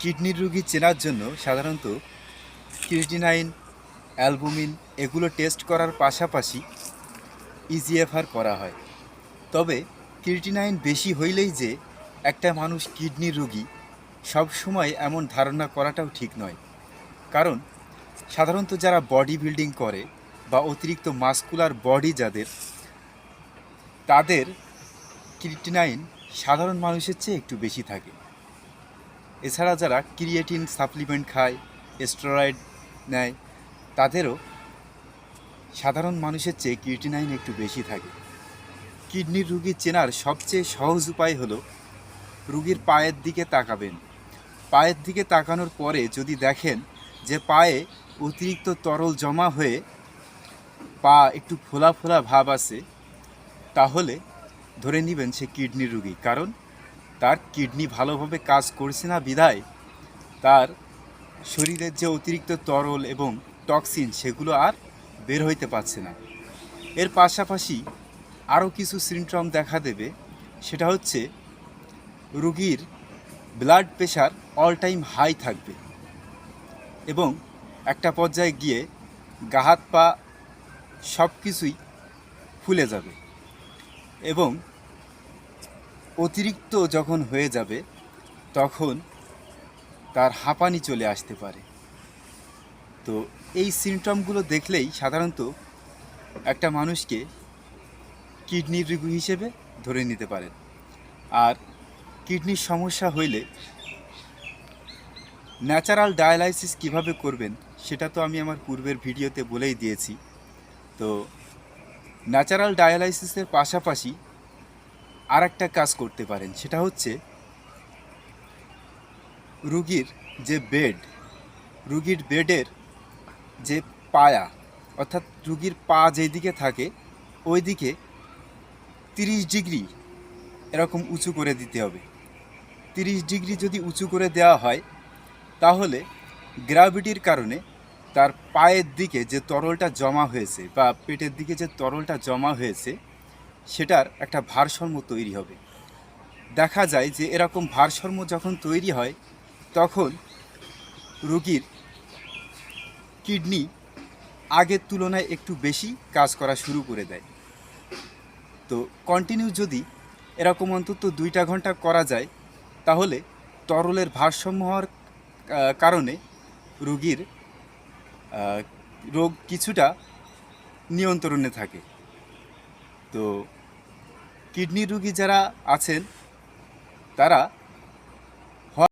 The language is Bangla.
কিডনির রোগী চেনার জন্য সাধারণত ক্রিয়েটিনাইন, অ্যালবুমিন এগুলো টেস্ট করার পাশাপাশি ইজিএফআর করা হয়। তবে ক্রিয়েটিনাইন বেশি হইলেই যে একটা মানুষ কিডনির রোগী সবসময় এমন ধারণা করাটাও ঠিক নয়। কারণ সাধারণত যারা বডি বিল্ডিং করে বা অতিরিক্ত মাসকুলার বডি যাদের, তাদের ক্রিয়েটিনাইন সাধারণ মানুষের চেয়ে একটু বেশি থাকে। এছাড়া যারা ক্রিয়েটিন সাপ্লিমেন্ট খায়, স্টেরয়েড নেয়, তাদেরও সাধারণ মানুষের চেয়ে ক্রিয়েটিনাইন একটু বেশি থাকে। কিডনির রোগী চেনার সবচেয়ে সহজ উপায় হলো রোগীর পায়ের দিকে তাকাবেন। পায়ের দিকে তাকানোর পরে যদি দেখেন যে পায়ে অতিরিক্ত তরল জমা হয়ে পা একটু ফোলা ফোলা ভাব আছে, তাহলে ধরে নেবেন সে কিডনির রোগী। কারণ তার কিডনি ভালোভাবে কাজ করছে না বিধায় তার শরীরের যে অতিরিক্ত তরল এবং টক্সিন সেগুলো আর বের হইতে পারছে না। এর পাশাপাশি আরও কিছু সিমটম দেখা দেবে, সেটা হচ্ছে রোগীর blood pressure all time high থাকবে এবং একটা পর্যায়ে গিয়ে গা হাত পা সব কিছুই ফুলে যাবে এবং অতিরিক্ত যখন হয়ে যাবে তখন তার হাঁপানি চলে আসতে পারে। তো এই সিমটমগুলো দেখলেই সাধারণত একটা মানুষকে কিডনির রোগী হিসেবে ধরে নিতে পারেন। আর কিডনির সমস্যা হইলে ন্যাচারাল ডায়ালাইসিস কিভাবে করবেন সেটা তো আমি আমার পূর্বের ভিডিওতে বলেই দিয়েছি। তো ন্যাচারাল ডায়ালাইসিসের পাশাপাশি আর একটা কাজ করতে পারেন, সেটা হচ্ছে রুগীর যে বেড, রুগীর বেডের যে পায়া, অর্থাৎ রুগীর পা যেদিকে থাকে ওই দিকে 30 ডিগ্রি এরকম উঁচু করে দিতে হবে। 30 ডিগ্রি যদি উঁচু করে দেওয়া হয় তাহলে গ্র্যাভিটির কারণে তার পায়ের দিকে যে তরলটা জমা হয়েছে বা পেটের দিকে যে তরলটা জমা হয়েছে সেটার একটা ভারসাম্য তৈরি হবে। দেখা যায় যে এরকম ভারসাম্য যখন তৈরি হয় তখন রোগীর কিডনি আগের তুলনায় একটু বেশি কাজ করা শুরু করে দেয়। তো কন্টিনিউ যদি এরকম অন্তত 2টা ঘন্টা করা যায় তাহলে তরলের ভারসাম্য হওয়ার কারণে রোগীর রোগ কিছুটা নিয়ন্ত্রণে থাকে। তো কিডনি রোগী যারা আছেন তারা